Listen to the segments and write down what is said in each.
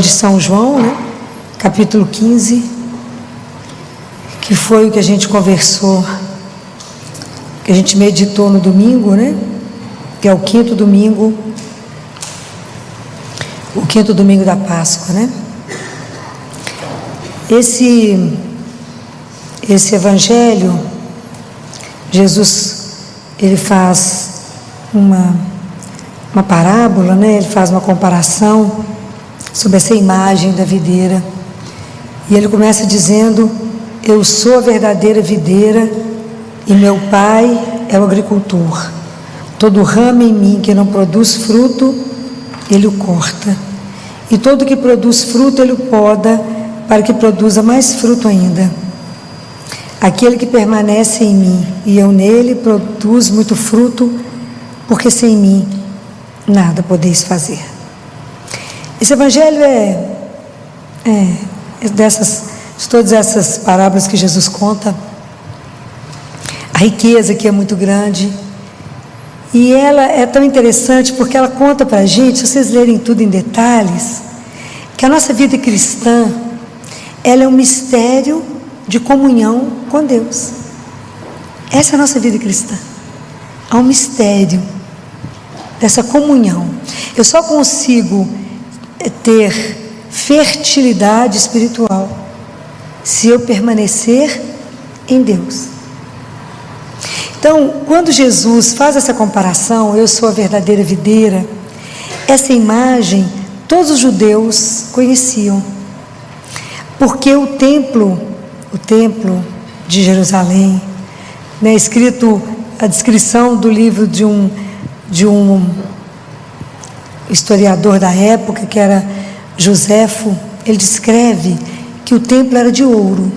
de São João, né? Capítulo 15, que foi o que a gente conversou, que a gente meditou no domingo, né? Que é o quinto domingo da Páscoa, né? Esse evangelho, Jesus, ele faz uma parábola, né? Ele faz uma comparação sobre essa imagem da videira, e ele começa dizendo: eu sou a verdadeira videira e meu pai é o agricultor. Todo ramo em mim que não produz fruto, ele o corta, e todo que produz fruto, ele o poda, para que produza mais fruto ainda. Aquele que permanece em mim e eu nele, produz muito fruto, porque sem mim nada podeis fazer. Esse evangelho de todas essas parábolas que Jesus conta, a riqueza que é muito grande, e ela é tão interessante porque ela conta para a gente, se vocês lerem tudo em detalhes, que a nossa vida cristã, ela é um mistério de comunhão com Deus. Essa é a nossa vida cristã. Há um mistério dessa comunhão. Eu só consigo ter fertilidade espiritual se eu permanecer em Deus. Então, quando Jesus faz essa comparação, eu sou a verdadeira videira, essa imagem todos os judeus conheciam, porque o templo de Jerusalém, né, escrito a descrição do livro de um historiador da época, que era Joséfo, ele descreve que o templo era de ouro,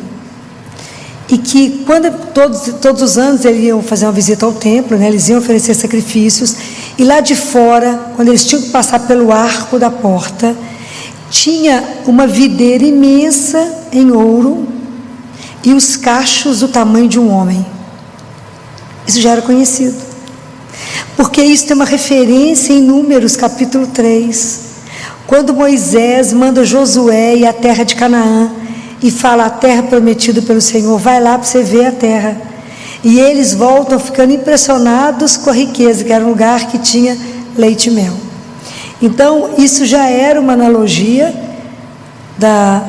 e que quando todos os anos eles iam fazer uma visita ao templo, né, eles iam oferecer sacrifícios, e lá de fora, quando eles tinham que passar pelo arco da porta, tinha uma videira imensa em ouro e os cachos do tamanho de um homem. Isso já era conhecido, porque isso tem uma referência em Números capítulo 3, quando Moisés manda Josué ir à terra de Canaã e fala: a terra prometida pelo Senhor, vai lá para você ver a terra. E eles voltam ficando impressionados com a riqueza, que era um lugar que tinha leite e mel. Então isso já era uma analogia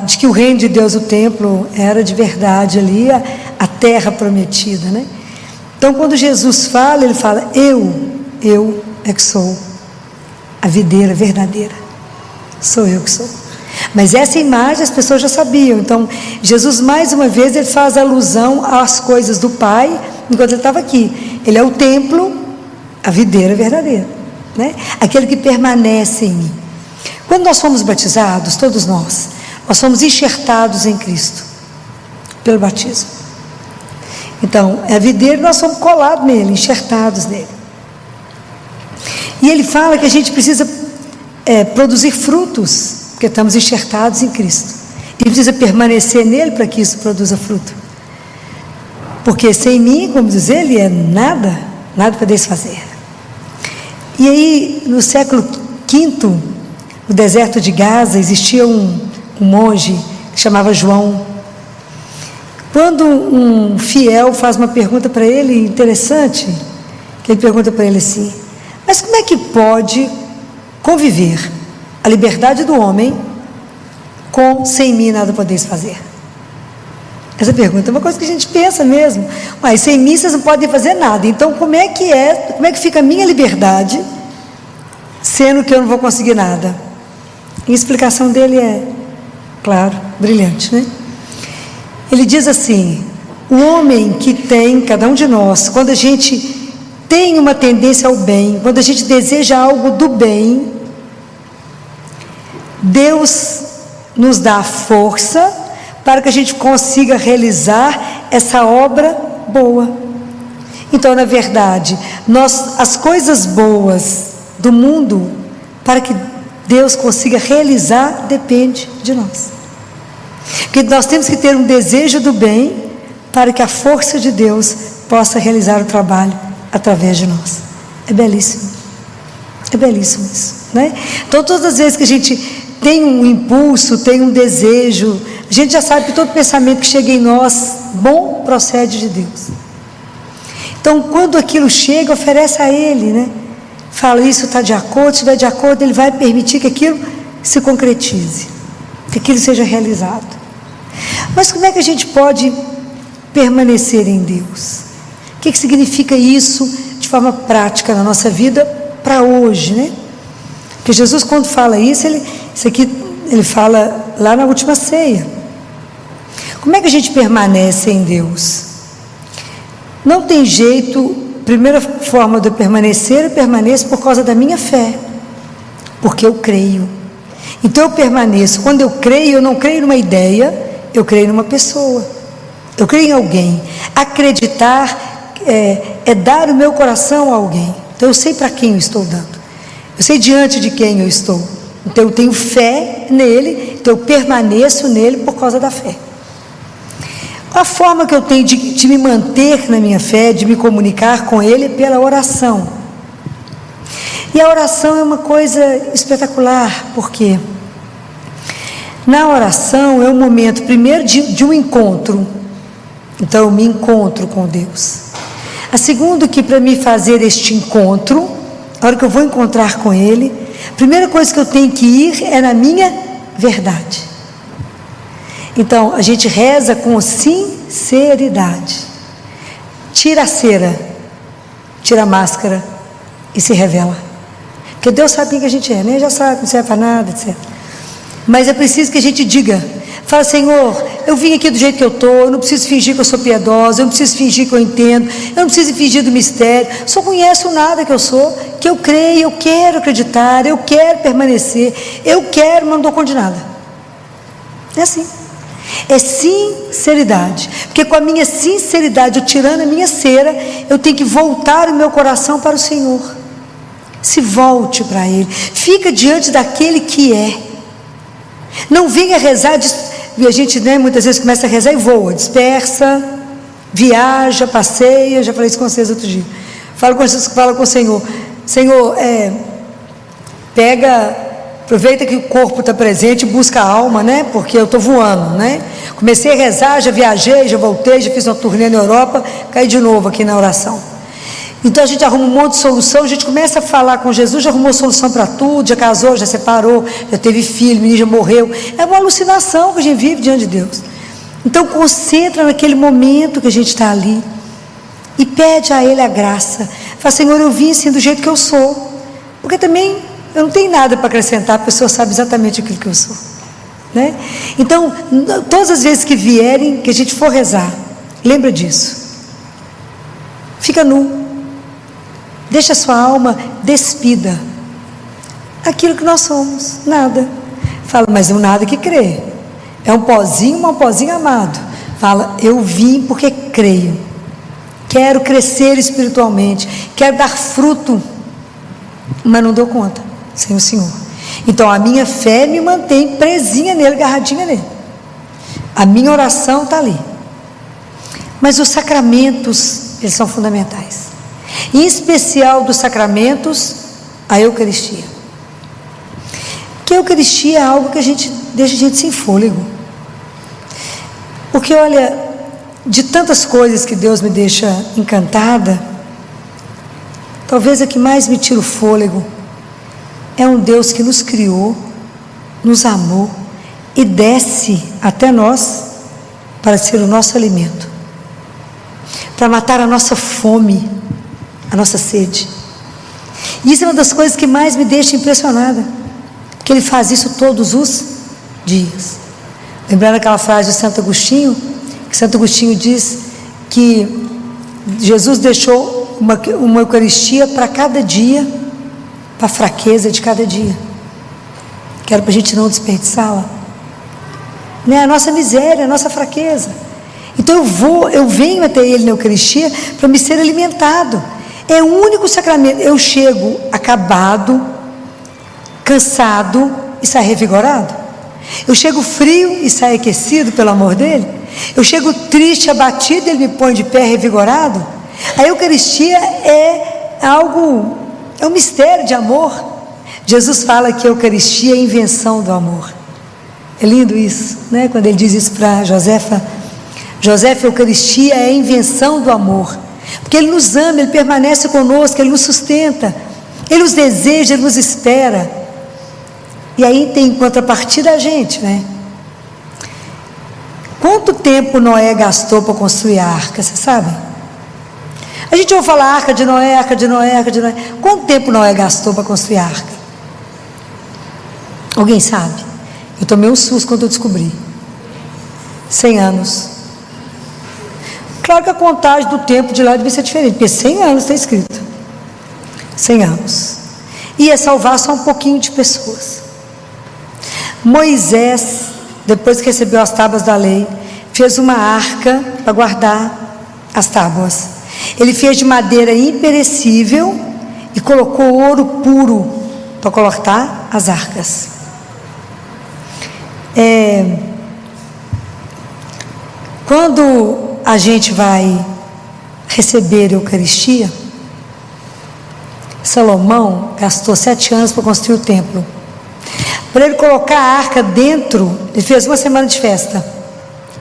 de que o reino de Deus, o templo, era de verdade ali, a terra prometida, né? Então quando Jesus fala, ele fala: eu é que sou a videira verdadeira, sou eu que sou. Mas essa imagem as pessoas já sabiam. Então Jesus, mais uma vez, ele faz alusão às coisas do Pai enquanto ele estava aqui. Ele é o templo, a videira verdadeira, né? Aquele que permanece em mim. Quando nós fomos batizados, todos nós fomos enxertados em Cristo pelo batismo. Então é a videira, nós somos colados nele, enxertados nele. E ele fala que a gente precisa produzir frutos, porque estamos enxertados em Cristo, e precisa permanecer nele para que isso produza fruto, porque sem mim, como diz ele, nada podeis fazer. E aí no século V, no deserto de Gaza, existia um monge que chamava João. Quando um fiel faz uma pergunta para ele interessante, que ele pergunta para ele assim: mas como é que pode conviver a liberdade do homem com sem mim nada podeis fazer? Essa pergunta é uma coisa que a gente pensa mesmo. Mas sem mim vocês não podem fazer nada. Então como é que fica a minha liberdade, sendo que eu não vou conseguir nada? E a explicação dele é, claro, brilhante, né? Ele diz assim: o homem que tem, cada um de nós, quando a gente tem uma tendência ao bem, quando a gente deseja algo do bem, Deus nos dá a força para que a gente consiga realizar essa obra boa. Então, na verdade, as coisas boas do mundo, para que Deus consiga realizar, depende de nós. Porque nós temos que ter um desejo do bem para que a força de Deus possa realizar o trabalho através de nós. É belíssimo isso, né? Então todas as vezes que a gente tem um impulso, tem um desejo. A gente já sabe que todo pensamento que chega em nós, bom, procede de Deus. Então, quando aquilo chega, oferece a Ele, né? Fala, isso está de acordo, se estiver de acordo, Ele vai permitir que aquilo se concretize, que aquilo seja realizado. Mas como é que a gente pode permanecer em Deus? O que significa isso de forma prática na nossa vida para hoje, né? Porque Jesus, quando fala isso aqui ele fala lá na última ceia. Como é que a gente permanece em Deus? Não tem jeito. Primeira forma de eu permanecer, eu permaneço por causa da minha fé, porque eu creio. Então eu permaneço. Quando eu creio, eu não creio numa ideia, eu creio numa pessoa, eu creio em alguém. Acreditar é dar o meu coração a alguém. Então eu sei para quem eu estou dando, eu sei diante de quem eu estou. Então eu tenho fé nele, então eu permaneço nele por causa da fé. A forma que eu tenho de me manter na minha fé, de me comunicar com Ele, é pela oração. E a oração é uma coisa espetacular, porque na oração é um momento, primeiro, de um encontro. Então eu me encontro com Deus. A segunda, que para me fazer este encontro, a hora que eu vou encontrar com Ele, a primeira coisa que eu tenho que ir é na minha verdade. Então, a gente reza com sinceridade. Tira a cera, tira a máscara e se revela. Porque Deus sabe quem que a gente é, né? Já sabe, não serve para nada, etc. Mas é preciso que a gente diga, fala, Senhor, eu vim aqui do jeito que eu estou, eu não preciso fingir que eu sou piedosa, eu não preciso fingir que eu entendo, eu não preciso fingir do mistério, só conheço nada que eu sou, que eu creio, eu quero acreditar, eu quero permanecer, eu quero, mas não dou conta de nada. É assim. É sinceridade, porque com a minha sinceridade, eu tirando a minha cera, eu tenho que voltar o meu coração para o Senhor. Se volte para Ele, fica diante daquele que é. Não venha rezar, a gente, né, muitas vezes começa a rezar e voa, dispersa, viaja, passeia. Já falei isso com vocês outro dia. Fala com o Senhor, Senhor, aproveita que o corpo está presente, busca a alma, né? Porque eu estou voando, né? Comecei a rezar, já viajei, já voltei, já fiz uma turnê na Europa, caí de novo aqui na oração. Então a gente arruma um monte de solução, a gente começa a falar com Jesus, já arrumou solução para tudo, já casou, já separou, já teve filho, o menino já morreu. É uma alucinação que a gente vive diante de Deus. Então concentra naquele momento que a gente está ali e pede a Ele a graça. Fala, Senhor, eu vim assim do jeito que eu sou, porque também eu não tenho nada para acrescentar, a pessoa sabe exatamente aquilo que eu sou, né? Então, todas as vezes que vierem, que a gente for rezar, lembra disso. Fica nu. Deixa a sua alma despida. Aquilo que nós somos, nada. Fala, mas é um nada que crê. É um pozinho amado. Fala, eu vim porque creio. Quero crescer espiritualmente. Quero dar fruto. Mas não dou conta sem o Senhor. Então a minha fé me mantém presinha nele, agarradinha nele. A minha oração está ali. Mas os sacramentos, eles são fundamentais. Em especial dos sacramentos, a Eucaristia. Que a Eucaristia é algo que deixa a gente sem fôlego. Porque olha, de tantas coisas que Deus me deixa encantada, talvez a que mais me tira o fôlego é um Deus que nos criou, nos amou e desce até nós para ser o nosso alimento, para matar a nossa fome, a nossa sede. E isso é uma das coisas que mais me deixa impressionada, porque Ele faz isso todos os dias. Lembrando aquela frase de Santo Agostinho, que Santo Agostinho diz que Jesus deixou uma Eucaristia para cada dia, para a fraqueza de cada dia, que era para a gente não desperdiçá-la, né? A nossa miséria, a nossa fraqueza. Então eu venho até Ele na Eucaristia para me ser alimentado. É o único sacramento. Eu chego acabado, cansado e saio revigorado. Eu chego frio e saio aquecido pelo amor dele. Eu chego triste, abatido, ele me põe de pé revigorado. A Eucaristia é algo, é um mistério de amor. Jesus fala que a Eucaristia é a invenção do amor. É lindo isso, né? Quando ele diz isso para Josefa: Josefa, a Eucaristia é a invenção do amor, porque Ele nos ama, Ele permanece conosco, Ele nos sustenta, Ele nos deseja, Ele nos espera. E aí tem em contrapartida a gente, né? Quanto tempo Noé gastou para construir a arca, você sabe? A gente ouve falar arca de Noé, arca de Noé, arca de Noé. Quanto tempo Noé gastou para construir a arca? Alguém sabe? Eu tomei um susto quando eu descobri. 100 anos. Claro que a contagem do tempo de lá devia ser diferente, porque 100 anos está escrito. 100 anos. Ia salvar só um pouquinho de pessoas. Moisés, depois que recebeu as tábuas da lei, fez uma arca para guardar as tábuas. Ele fez de madeira imperecível e colocou ouro puro para colocar as arcas. Quando a gente vai receber a Eucaristia, Salomão gastou 7 anos para construir o templo. Para ele colocar a arca dentro, ele fez 1 semana de festa.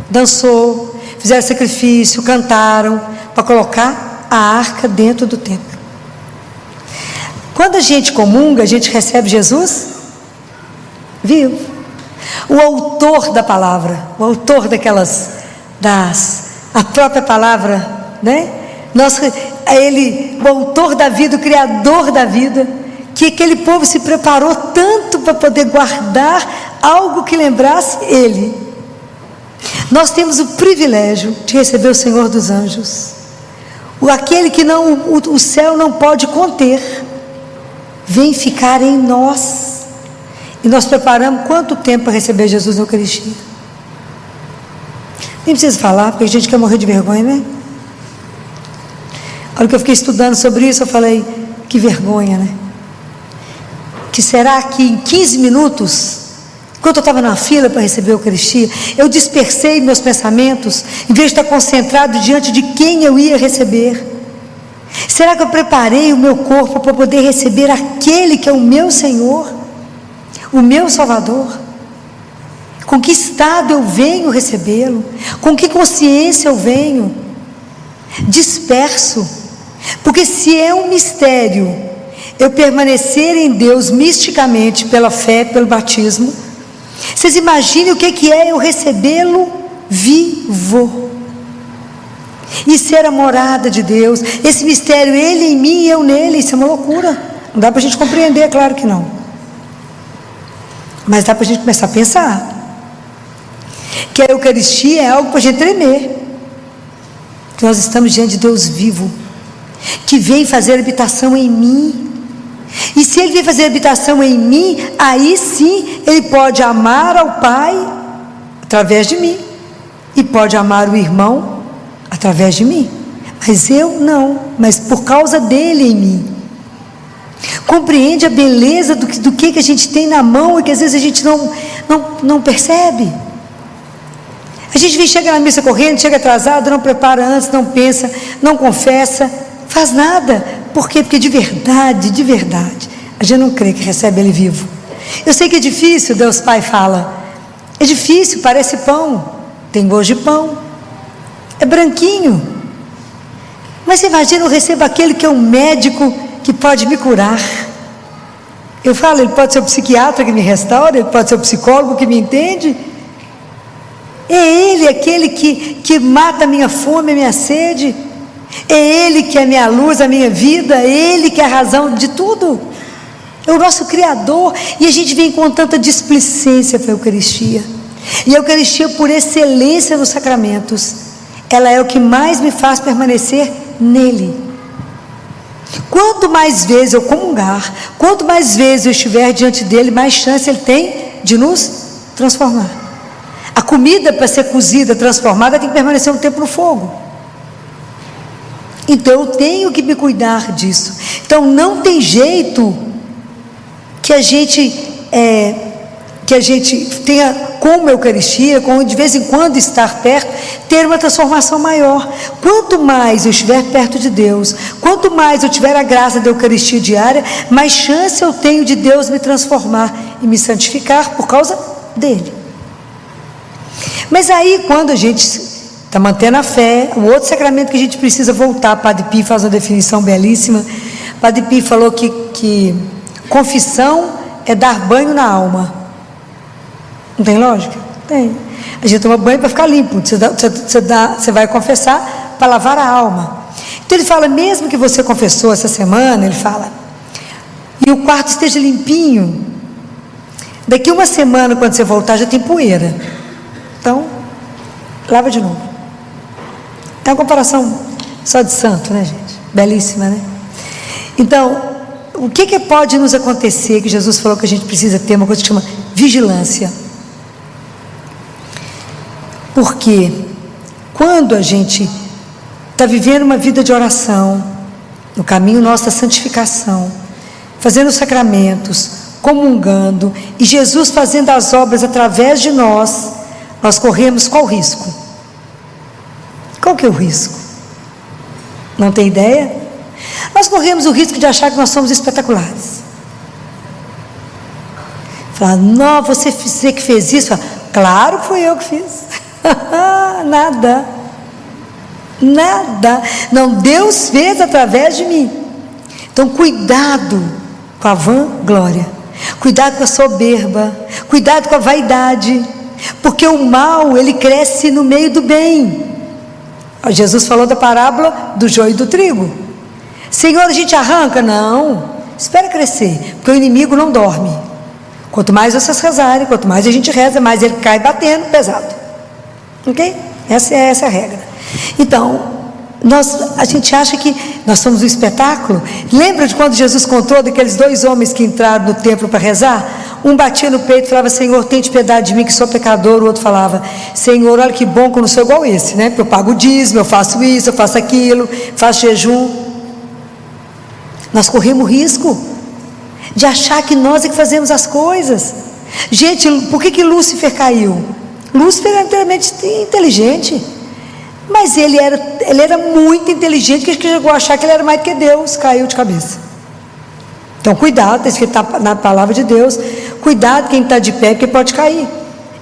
Dançou, fizeram sacrifício, cantaram, para colocar a arca dentro do templo. Quando a gente comunga, a gente recebe Jesus vivo. O autor da palavra, o autor a própria palavra, né? Ele, o autor da vida, o criador da vida, que aquele povo se preparou tanto para poder guardar algo que lembrasse ele. Nós temos o privilégio de receber o Senhor dos anjos, aquele que o céu não pode conter, vem ficar em nós. E nós preparamos quanto tempo para receber Jesus na Eucaristia? Nem preciso falar, porque a gente quer morrer de vergonha, né? A hora que eu fiquei estudando sobre isso, eu falei: que vergonha, né? Que será que em 15 minutos, enquanto eu estava na fila para receber a Eucaristia, eu dispersei meus pensamentos, em vez de estar concentrado diante de quem eu ia receber? Será que eu preparei o meu corpo para poder receber aquele que é o meu Senhor, o meu Salvador? Com que estado eu venho recebê-lo? Com que consciência eu venho? Disperso. Porque se é um mistério eu permanecer em Deus misticamente pela fé, pelo batismo, vocês imaginem o que é eu recebê-lo vivo e ser a morada de Deus. Esse mistério, Ele em mim e eu nele, isso é uma loucura. Não dá para a gente compreender, é claro que não, mas dá para a gente começar a pensar que a Eucaristia é algo para a gente tremer, que nós estamos diante de Deus vivo, que vem fazer habitação em mim. E se Ele vem fazer habitação em mim, aí sim Ele pode amar ao Pai através de mim, e pode amar o irmão através de mim, mas eu não, mas por causa dele em mim. Compreende a beleza do que a gente tem na mão e que às vezes a gente não percebe. A gente chega na missa correndo, chega atrasado, não prepara antes, não pensa, não confessa, faz nada. Por quê? Porque de verdade, a gente não crê que recebe Ele vivo. Eu sei que é difícil, Deus Pai fala, é difícil, parece pão, tem gosto de pão, é branquinho, mas você imagina, eu recebo aquele que é um médico que pode me curar. Eu falo, Ele pode ser o psiquiatra que me restaura, Ele pode ser o psicólogo que me entende. É Ele aquele que mata a minha fome, a minha sede. É Ele que é a minha luz, a minha vida. É Ele que é a razão de tudo. É o nosso Criador. E a gente vem com tanta displicência para a Eucaristia. E a Eucaristia, por excelência nos sacramentos, ela é o que mais me faz permanecer nele. Quanto mais vezes eu comungar, quanto mais vezes eu estiver diante dele, mais chance ele tem de nos transformar. A comida, para ser cozida, transformada, tem que permanecer um tempo no fogo. Então eu tenho que me cuidar disso. Então não tem jeito que a gente que a gente tenha, como a Eucaristia, como de vez em quando estar perto, ter uma transformação maior. Quanto mais eu estiver perto de Deus, quanto mais eu tiver a graça da Eucaristia diária, mais chance eu tenho de Deus me transformar e me santificar por causa dele. Mas aí, quando a gente está mantendo a fé, o outro sacramento que a gente precisa voltar, Padre Pio faz uma definição belíssima. Padre Pio falou que confissão é dar banho na alma. Não tem lógica? Tem. A gente toma banho para ficar limpo. Você vai confessar para lavar a alma. Então ele fala, mesmo que você confessou essa semana, ele fala, e o quarto esteja limpinho, daqui uma semana, quando você voltar, já tem poeira. Então, lava de novo. É uma comparação só de santo, né, gente? Belíssima, né? Então, o que pode nos acontecer, que Jesus falou que a gente precisa ter uma coisa que chama vigilância. Porque quando a gente está vivendo uma vida de oração, no caminho nosso da santificação, fazendo os sacramentos, comungando, e Jesus fazendo as obras através de nós, nós corremos qual risco? Qual que é o risco? Não tem ideia? Nós corremos o risco de achar que nós somos espetaculares. Falar, não, você que fez isso? Fala, claro que fui eu que fiz. Nada. Não, Deus fez através de mim. Então cuidado com a vanglória, cuidado com a soberba, cuidado com a vaidade, porque o mal, ele cresce no meio do bem. Jesus falou da parábola do joio e do trigo. Senhor, a gente arranca? Não, espera crescer, porque o inimigo não dorme. Quanto mais vocês rezarem, quanto mais a gente reza, mais ele cai batendo pesado. Ok? Essa é a regra. Então, a gente acha que nós somos um espetáculo. Lembra de quando Jesus contou daqueles 2 homens que entraram no templo para rezar? Um batia no peito e falava, Senhor, tente piedade de mim que sou pecador. O outro falava, Senhor, olha que bom que eu não sou igual esse, né? Porque eu pago o dízimo, eu faço isso, eu faço aquilo, faço jejum. Nós corremos risco de achar que nós é que fazemos as coisas. Gente, por que Lúcifer caiu? Lúcifer era inteiramente inteligente, mas ele era muito inteligente, que chegou a achar que ele era mais do que Deus, caiu de cabeça. Então cuidado, está escrito na palavra de Deus, cuidado quem está de pé, porque pode cair.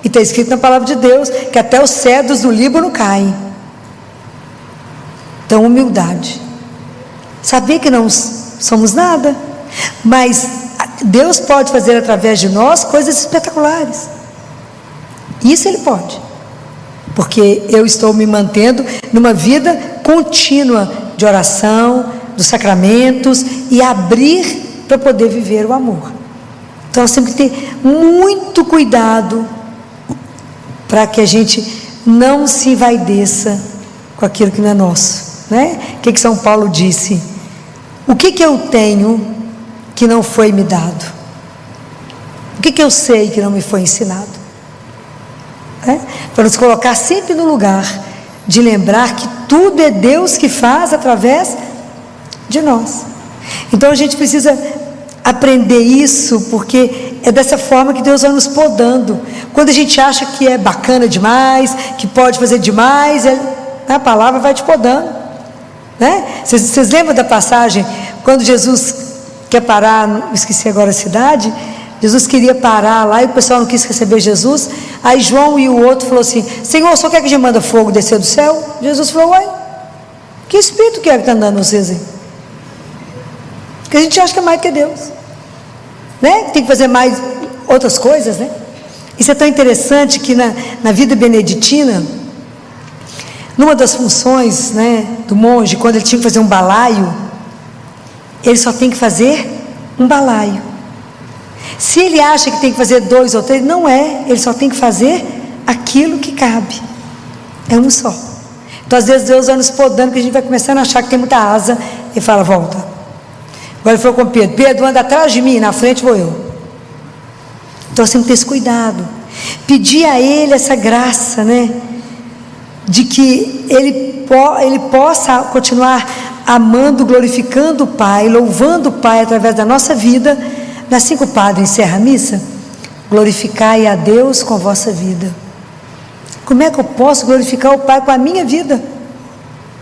E está escrito na palavra de Deus que até os cedros do Líbano caem. Então humildade, saber que não somos nada, mas Deus pode fazer através de nós coisas espetaculares. Isso ele pode, porque eu estou me mantendo numa vida contínua de oração, dos sacramentos, e abrir para poder viver o amor. Então nós temos que ter muito cuidado para que a gente não se envaideça com aquilo que não é nosso, né? O que São Paulo disse? O que eu tenho que não foi me dado? O que eu sei que não me foi ensinado? Para nos colocar sempre no lugar de lembrar que tudo é Deus que faz através de nós. Então a gente precisa aprender isso, porque é dessa forma que Deus vai nos podando. Quando a gente acha que é bacana demais, que pode fazer demais, a palavra vai te podando, né? Vocês lembram da passagem quando Jesus quer parar, esqueci agora a cidade, Jesus queria parar lá e o pessoal não quis receber Jesus. Aí João e o outro falou assim, Senhor, só quer que a gente manda fogo descer do céu? Jesus falou, ué, que espírito que é que está andando vocês aí? Porque a gente acha que é mais do que Deus, né? Tem que fazer mais outras coisas, né? Isso é tão interessante que na vida beneditina, numa das funções, né, do monge, quando ele tinha que fazer um balaio, ele só tem que fazer um balaio. Se ele acha que tem que fazer 2 ou 3, não é, ele só tem que fazer aquilo que cabe, é um só. Então às vezes Deus vai nos podando, que a gente vai começando a achar que tem muita asa, e fala, volta. Agora ele falou com Pedro, Pedro anda atrás de mim, na frente vou eu. Então nós temos que ter esse cuidado, pedir a ele essa graça, né, de que ele possa continuar amando, glorificando o Pai, louvando o Pai através da nossa vida. Assim que o padre encerra a missa, glorificai a Deus com a vossa vida. Como é que eu posso glorificar o Pai com a minha vida?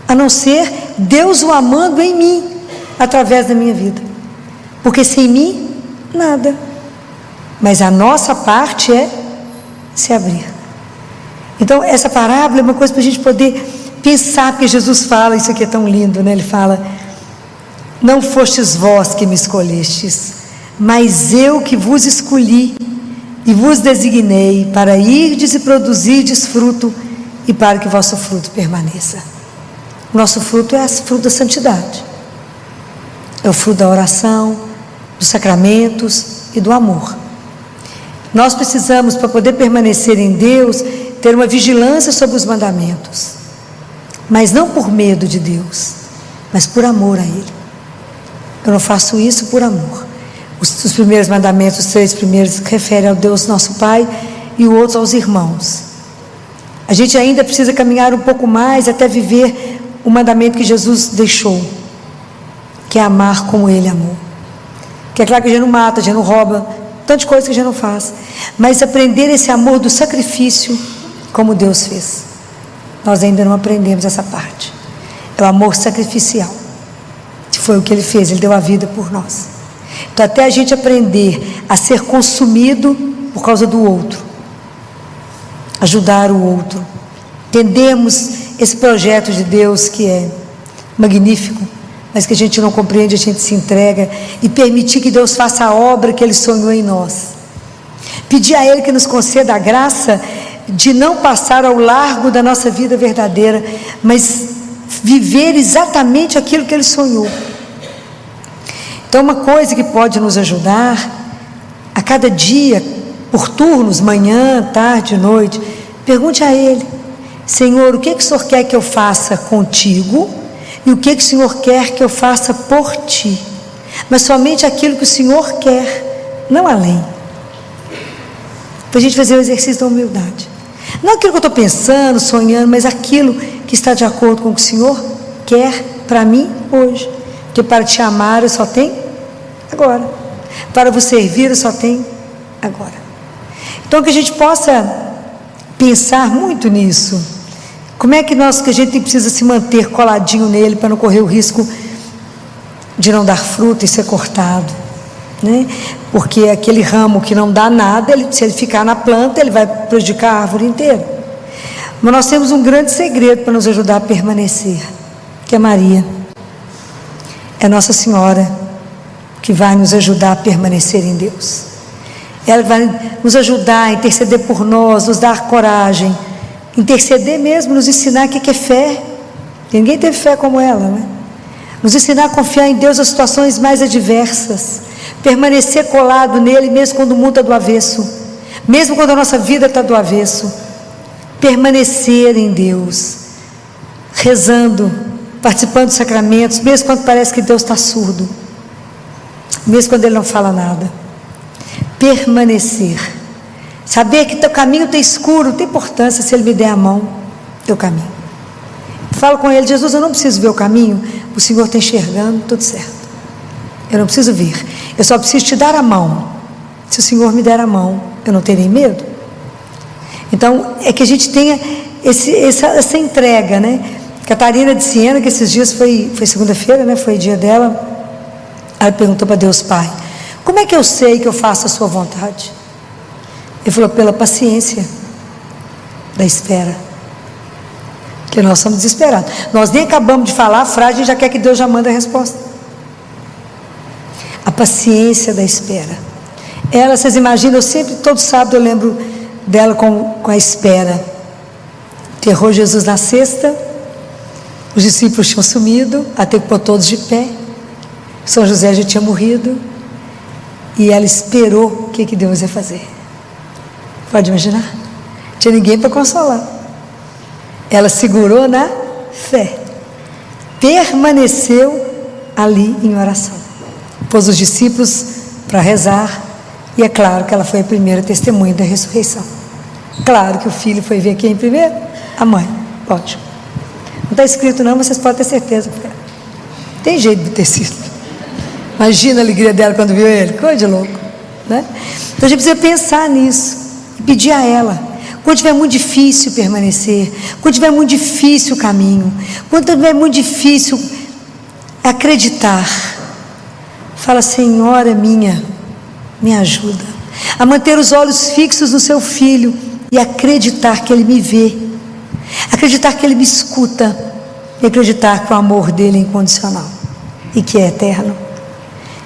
A não ser Deus o amando em mim, através da minha vida. Porque sem mim, nada. Mas a nossa parte é se abrir. Então, essa parábola é uma coisa para a gente poder pensar, porque Jesus fala, isso aqui é tão lindo, né? Ele fala: não fostes vós que me escolhestes, mas eu que vos escolhi e vos designei para irdes e produzirdes fruto, e para que vosso fruto permaneça. Nosso fruto é o fruto da santidade, é o fruto da oração, dos sacramentos e do amor. Nós precisamos, para poder permanecer em Deus, ter uma vigilância sobre os mandamentos, mas não por medo de Deus, mas por amor a Ele. Eu não faço isso por amor. Os primeiros mandamentos, os 3 primeiros, referem ao Deus nosso Pai, e o outro aos irmãos. A gente ainda precisa caminhar um pouco mais até viver o mandamento que Jesus deixou, que é amar como Ele amou. Que é claro que a gente não mata, a gente não rouba, tantas coisas que a gente não faz, mas aprender esse amor do sacrifício como Deus fez. Nós ainda não aprendemos essa parte. É o amor sacrificial, que foi o que Ele fez, Ele deu a vida por nós. Então, até a gente aprender a ser consumido por causa do outro, ajudar o outro, entendemos esse projeto de Deus que é magnífico, mas que a gente não compreende, a gente se entrega, e permitir que Deus faça a obra que Ele sonhou em nós. Pedir a Ele que nos conceda a graça de não passar ao largo da nossa vida verdadeira, mas viver exatamente aquilo que Ele sonhou. Então, uma coisa que pode nos ajudar, a cada dia, por turnos, manhã, tarde, noite, pergunte a Ele: Senhor, o que o Senhor quer que eu faça contigo? E o que o Senhor quer que eu faça por Ti? Mas somente aquilo que o Senhor quer, não além. Para a gente fazer o exercício da humildade. Não aquilo que eu estou pensando, sonhando, mas aquilo que está de acordo com o que o Senhor quer para mim hoje. Porque para Te amar eu só tenho agora. Para vos servir eu só tenho agora. Então, que a gente possa pensar muito nisso. Como é que a gente precisa se manter coladinho nele para não correr o risco de não dar fruto e ser cortado, né? Porque aquele ramo que não dá nada, se ele ficar na planta, ele vai prejudicar a árvore inteira. Mas nós temos um grande segredo para nos ajudar a permanecer, que é Maria. É Nossa Senhora que vai nos ajudar a permanecer em Deus. Ela vai nos ajudar a interceder por nós, nos dar coragem, interceder mesmo, nos ensinar o que é fé. Ninguém teve fé como ela, né? Nos ensinar a confiar em Deus nas situações mais adversas, permanecer colado nele mesmo quando o mundo está do avesso, mesmo quando a nossa vida está do avesso, permanecer em Deus, rezando, participando dos sacramentos, mesmo quando parece que Deus está surdo, mesmo quando Ele não fala nada. Permanecer, saber que teu caminho está escuro, não tem importância se Ele me der a mão, teu caminho. Falo com Ele: Jesus, eu não preciso ver o caminho, o Senhor está enxergando, tudo certo. Eu não preciso ver, eu só preciso Te dar a mão. Se o Senhor me der a mão, eu não terei medo. Então, é que a gente tenha essa entrega, né? Catarina de Siena, que esses dias foi segunda-feira, né? Foi dia dela. Ela perguntou para Deus Pai: como é que eu sei que eu faço a sua vontade? Ele falou: pela paciência da espera. Porque nós somos desesperados. Nós nem acabamos de falar a frase, a gente já quer que Deus já manda a resposta. A paciência da espera. Ela, vocês imaginam, eu sempre, todo sábado eu lembro dela com a espera. Enterrou Jesus na cesta, os discípulos tinham sumido, até que pôr todos de pé. São José já tinha morrido, e ela esperou o que Deus ia fazer. Pode imaginar? Não tinha ninguém para consolar. Ela segurou na fé, permaneceu ali em oração, pôs os discípulos para rezar, e é claro que ela foi a primeira testemunha da ressurreição. Claro que o filho foi ver quem primeiro? A mãe. Ótimo. Não está escrito não, mas vocês podem ter certeza. Tem jeito de ter sido. Imagina a alegria dela quando viu ele, coisa de louco. né? Então a gente precisa pensar nisso e pedir a ela. Quando tiver muito difícil permanecer, quando tiver muito difícil o caminho, quando tiver muito difícil acreditar, fala: Senhora minha, me ajuda a manter os olhos fixos no seu Filho e acreditar que Ele me vê, acreditar que Ele me escuta e acreditar que o amor dEle é incondicional e que é eterno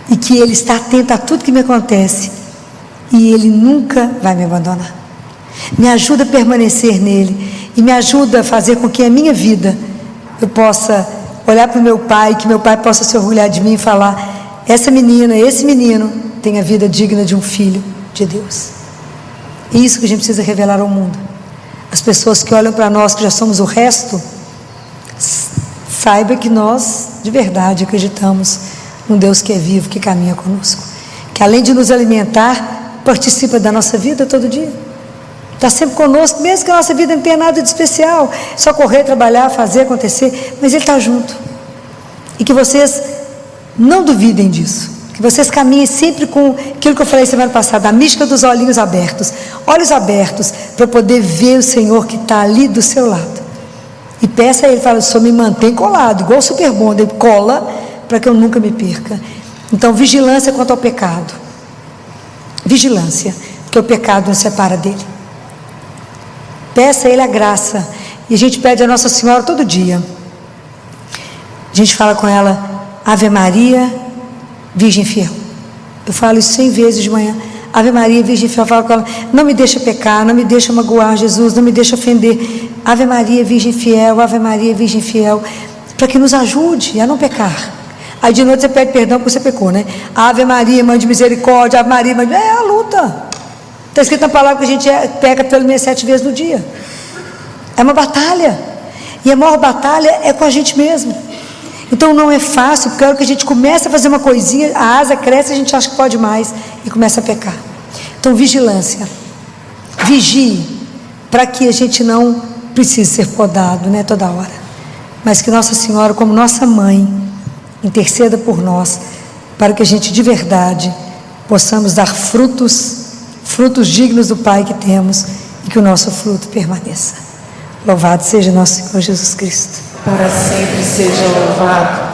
e que Ele está atento a tudo que me acontece e Ele nunca vai me abandonar. Me ajuda a permanecer nele e me ajuda a fazer com que a minha vida eu possa olhar para o meu pai, que meu pai possa se orgulhar de mim e falar: essa menina, esse menino tem a vida digna de um filho de Deus. Isso que a gente precisa revelar ao mundo. As pessoas que olham para nós, que já somos o resto, saiba que nós de verdade acreditamos num Deus que é vivo, que caminha conosco, que além de nos alimentar, participa da nossa vida todo dia, está sempre conosco, mesmo que a nossa vida não tenha nada de especial, só correr, trabalhar, fazer acontecer, mas Ele está junto. E que vocês não duvidem disso, que vocês caminhem sempre com aquilo que eu falei semana passada, a mística dos olhos abertos para poder ver o Senhor que está ali do seu lado. E peça a Ele, fala: o Senhor me mantém colado, igual o Super Bonder, Ele cola para que eu nunca me perca. Então, vigilância quanto ao pecado, vigilância, porque o pecado nos separa dEle. Peça a Ele a graça, e a gente pede a Nossa Senhora todo dia. A gente fala com ela: Ave Maria, Virgem Fiel. Eu falo isso 100 vezes de manhã. Ave Maria, Virgem Fiel. Eu falo com ela: não me deixa pecar, não me deixa magoar, Jesus, não me deixa ofender. Ave Maria, Virgem Fiel, Ave Maria, Virgem Fiel, para que nos ajude a não pecar. Aí de noite você pede perdão porque você pecou, né? Ave Maria, Mãe de Misericórdia, Ave Maria, Mãe de... É a luta. Está escrito na palavra que a gente peca pelo menos 7 vezes no dia. É uma batalha. E a maior batalha é com a gente mesmo. Então não é fácil, porque a hora que a gente começa a fazer uma coisinha, a asa cresce, a gente acha que pode mais e começa a pecar. Então vigilância. Vigie, para que a gente não precise ser podado, né, toda hora. Mas que Nossa Senhora, como nossa mãe, interceda por nós, para que a gente de verdade possamos dar frutos dignos do Pai que temos, e que o nosso fruto permaneça. Louvado seja nosso Senhor Jesus Cristo. Para sempre seja louvado.